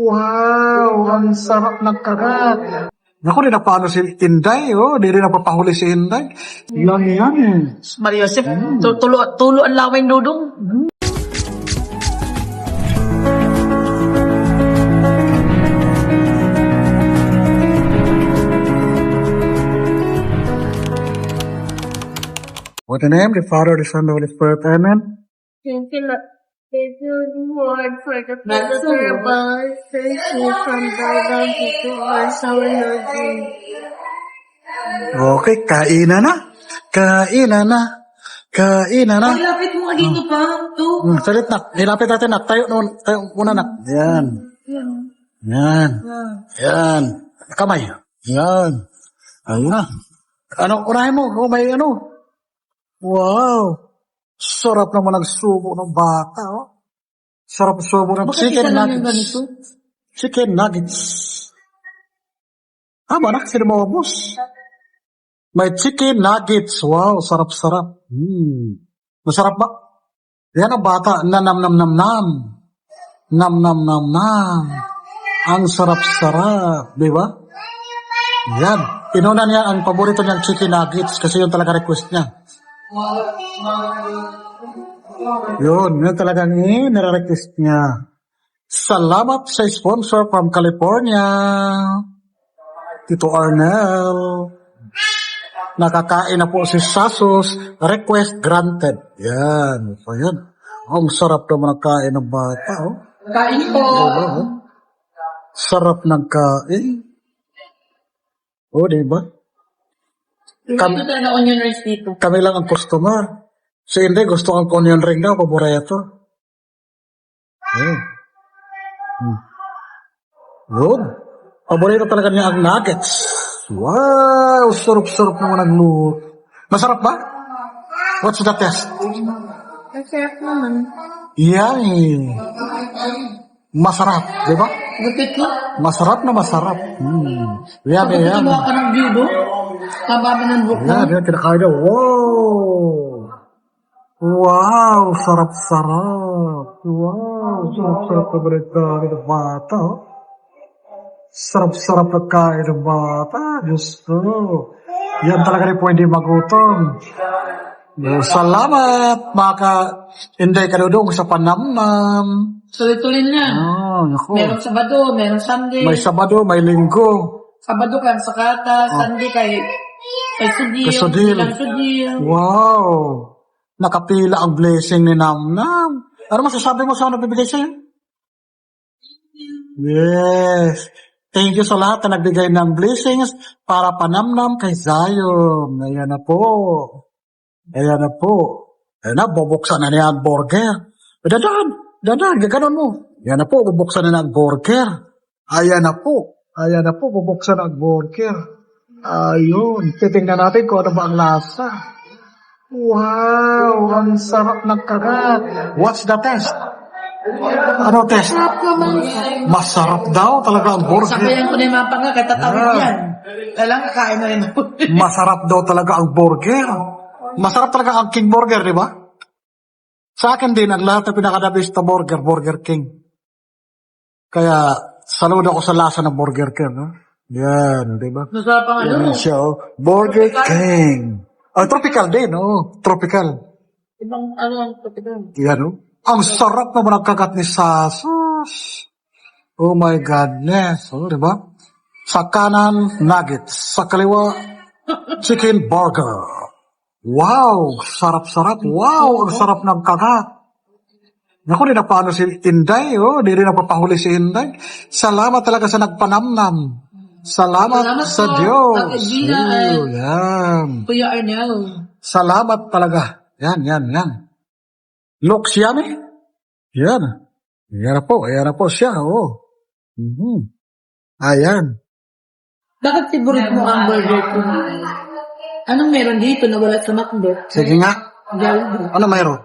Wow, ang sarap ng kagat. Naku, di na paano si Inday, oh. Di rin napapahuli si Inday. Yan eh. Maria Joseph, tulo ang laway dudong. What the name? The Father, the Son, the Holy Spirit. Amen. Thank you, Lord, for the parables. Thank you from the love to us, our Lord Jesus. Okay, kainan na. Kainan na. Kainan na. Lapit mo dito pa. Salit na. Nilapit natin na. Tayo muna na. Yan. Yan. Yan. Kamay. Yan. Ayun na. Ano, unahin mo. Kung may ano. Wow. Sarap naman nagsubo ng bata, oh. Sarap subo ng chicken nuggets. Chicken nuggets. Ba na? Sino maubos? May chicken nuggets. Wow, sarap-sarap. Masarap ba? Yan ang bata. Nam-nam-nam-nam. Nam-nam-nam-nam. Ang sarap-sarap. Di ba? Yan. Inuna niya ang paborito niyang chicken nuggets kasi yun talaga request niya. Yun talagang nire-request niya. Salamat sa sponsor from California, Tito Arnel. Nakakain na po si Sasos. Request granted. Yan. So yan. Ang sarap naman ng kain ng bata. Oh. Kain po. Sarap ng kain. Oh, diba? Ito talaga onion rice dito. Kami lang ang customer. Si Inday gusto ang onion ring daw, paborito. Yun. Paborito talaga niya ang nuggets. Wow, sarap-sarap naman ang luto. Masarap ba? What's the test? Masarap naman. Yan. Masarap, di ba? Gupit ko. Masarap na masarap. Yan, yan. Tumawa ka ng view, no? Taba mo ng buhok mo. Yan, yan, kinakain na. Wow! Wow, sarap-sarap. Wow, sarap-sarap na kain ng bata. Sarap-sarap na kain ng bata. Diyos ko. Yan talaga rin pwede magutom. Salamat, Inday Kadudong sa panamnam. Tuloy-tuloy na. Naku. Merong Sabado, merong Sunday. May Sabado, may Linggo. Sabado kang sakata, Sunday kay Sudil. Sudil. Sudil. Wow! Nakapila ang blessing ni Namnam. Ano masasabi mo sa nagbibigay sa'yo? Yes. Thank you sa lahat na nagbigay ng blessings para panamnam kay Zion. Ayan na po. Ayan na po. Ayan na, bubuksan na niya ang burger. Dadaan, gaganon mo. Ayan na po, bubuksan na niya ang burger. Ayan na po, bubuksan ang burger. Ayun, titingnan natin kung ano ba ang lasa. Wow, ang sarap ng kagat. What's the test? Ano test? Masarap daw talaga ang burger. Sabayan ko na yung mga panga, kaya tatawid yan. Kailangan kain na rin ako. Masarap daw talaga ang burger. Masarap talaga ang King Burger, di ba? Sa akin din, ang lahat na pinakadabis na burger, Burger King. Kaya, saludo ako sa lasa ng Burger King. Huh? Yan, di ba? Masarap ang ano. Yan siya, oh. Burger King. Tropical din, oh. Tropical. Ibang ano ang topic. Yan, oh. Ang sarap naman ang kagat ni Sasos. Oh my goodness. Oh, di ba? Sa kanan, nuggets. Sa kaliwa, chicken burger. Wow! Sarap-sarap. Wow! Ang sarap ng kagat. Naku, di na paano si Inday, oh. Di rin napapahuli si Inday. Salamat talaga sa nagpanamnam. Salamat sa po, Diyos. Ate Gina, Yan. Kuya Arnel. Salamat talaga. Yan. Looks yummy. Yan. Yan na po siya, oh. Ayan. Bakit favorite mo ang burger ko? Anong meron dito na wala sa McDo? Sige nga. Jollibee. Ano mayroon?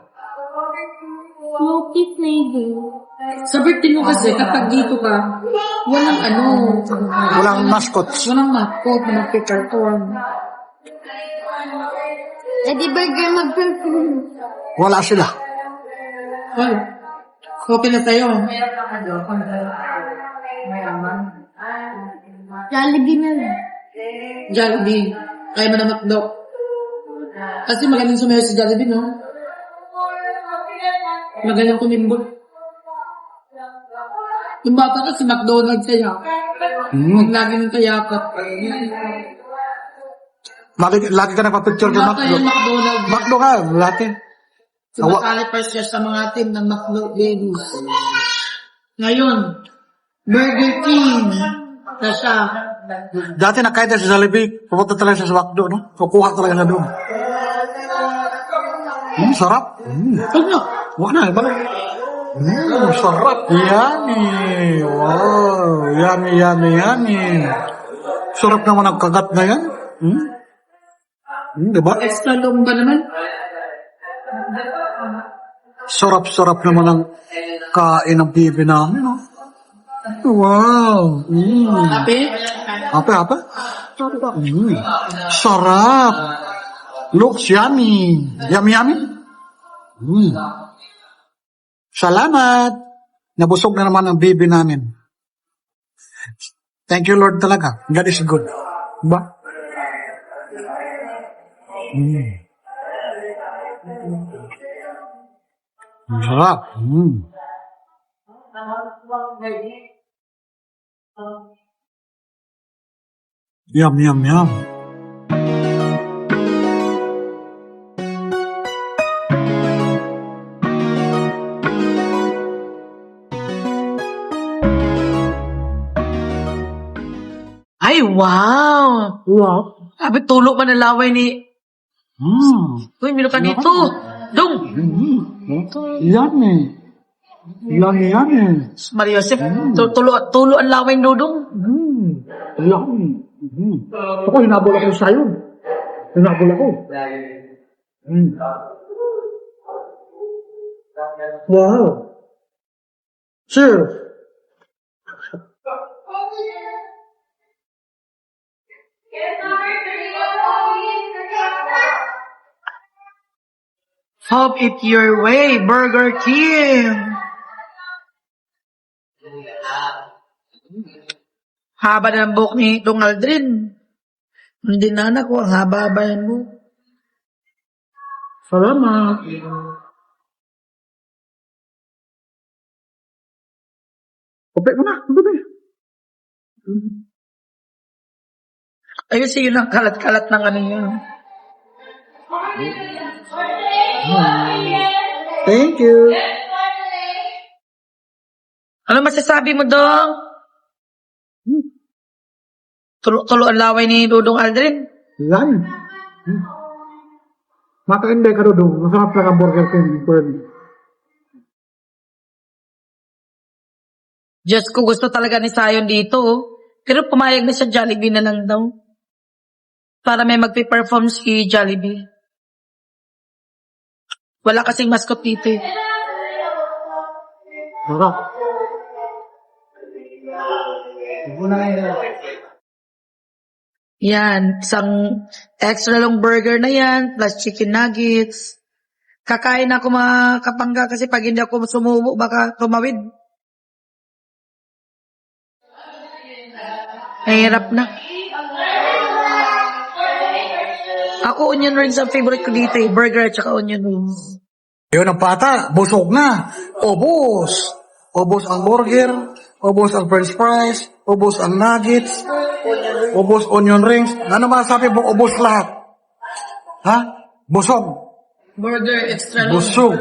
Smoky flavor. Sa birthday mo kasi, kapag dito ka, walang ano. Walang mascots. Walang mascot na magpikarton. Di burger mag-perfume. Wala sila. Ay, copy na tayo. Jollibee na lang. Jollibee. Kaya mo na McDo. Kasi magaling sumayo si Jollibee, no? Magaling kumimbot. Yung bata ka si McDonald's sa'yo. Lagi nang kayakap. Lagi ka napapicture kay Bata McDo. yung McDonald's. McDo ka, lati. Sumasali pa siya sa mga team ng McDo Ladies. Ngayon, Burger King. Na siya. Dati nakita si Jollibee, pupunta talaga siya sa McDo, no? Kukuha talaga siya doon. Sarap. Huwag na. Wala na, iba na. Sarap. Yummy. Wow. Yummy, yummy, yummy. Sarap naman ang kagat na yan. Diba? Extra long ba naman? Sarap-sarap naman ang kain ng bibi namin, no? Wow. Happy? Apa? Sarap. Looks yummy. Yummy, yummy. Salamat. Nabusog na naman ang bibi namin. Thank you, Lord, talaga. God is good. Diba? Sarap. Yum, yum, yum. Ay, wow! Wow. Sabi, tulog pa nalaway ni... Uy, meron ka dito. Dong! Yummy. Yummy, yummy. Maria Joseph, tulo ang laway ni Dudong. Yummy. Ako, hinabol ako sa'yo. Hinabol ako. Wow. Cheers. Hope it your way, Burger King. Haba na ng buhok ni Dong Aldrin. Hindi na anak ko, ang haba-haba yan mo. Salamat. Upit mo na. Upit. Ayun siya yun ang kalat-kalat ng ano yun. Thank you. Ano masasabi mo, Dong? Tulo ang laway ni Dudong Aldrin. Yan. Makain ka doon. Masarap lang ang Burger King. Diyos ko, gusto talaga ni Sayon dito. Oh. Pero pumayag na siya, Jollibee na lang daw. Para may magpe-perform si Jollibee. Wala kasing mascot dito eh. Sarap. Yan, isang extra long burger na yan, plus chicken nuggets. Kakain ako mga kapangga kasi pag hindi ako sumubo, baka tumawid. Mahirap na. Ako onion rings ang favorite ko dito eh. Burger at saka onion rings. Yun ang bata. Busog na. Ubos. Ubos ang burger. Ubos ang french fries. Ubos ang nuggets. Ubos onion rings. Ano masasabi mo? Ubos lahat. Ha? Busog. Burger extra long. Busog.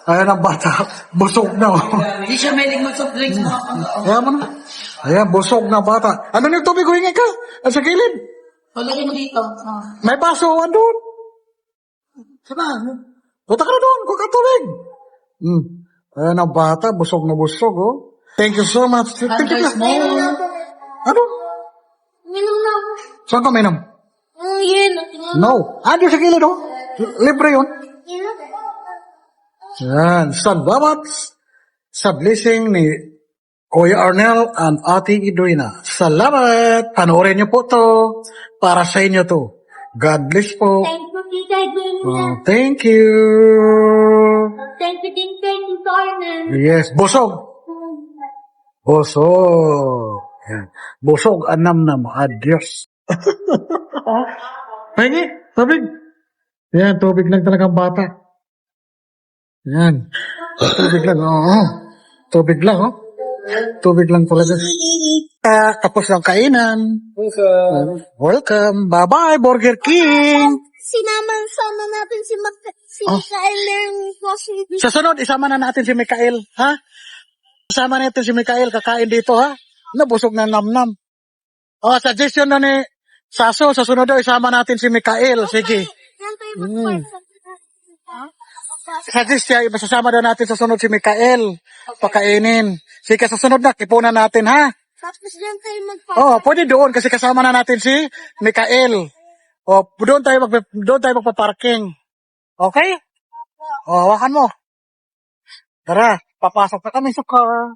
Ayan ang bata. Busog na. Hindi siya may mag-soft drinks mga kapangga. Ayan mo na. Ayan, busog na bata. Ano yung tubig? Huwingin ka. Sa kilid. Palagay mo dito. May baso. Andun. Sana. Punta ka na doon. Kuha ka tubig. Ayan ang bata. Busog na busog. Oh. Thank you so much. Thank you. Ano? Minum na. Saan ka mainam? Yan. No. Ando sa kilid, oh. Libre yun. Yan. Salamat sa blessing ni Kuya Arnel and Ate Idrina. Salamat. Panoorin niyo po to. Para sa inyo to. God bless po. Thank you, Tita Edwina. Thank you. Thank you din kay Tita Arnel. Yes. Busog. Busog. Yan. Busog, anam-nam. Adios. Pahingi, tubig. Yan, tubig lang talagang bata. Yan. Tubig lang, oo. Tubig lang, oh. Tubig lang talaga. Tapos ng kainan. Welcome. Bye-bye, Burger King. Sinama natin si Oh. Mikael ng grocery. Sa sunod, isama na natin si Mikael, ha? Isama natin si Mikael, kakain dito, ha? Nabusog na nam-nam. Oh, suggestion na ni Saso, sa sunod daw, isama natin si Mikael. Sige. Yan tayo Mm. Ha? Suggest siya, masasama daw natin sa sunod si Mikael. Pakainin. Sige, sa sunod na, kipunan natin, ha? Tapos dyan tayo Oh, pwede doon kasi kasama na natin si Mikael. Oh, doon tayo magpa-parking. Okay? Oh, hawakan mo. Tara, papasok na kami sa car.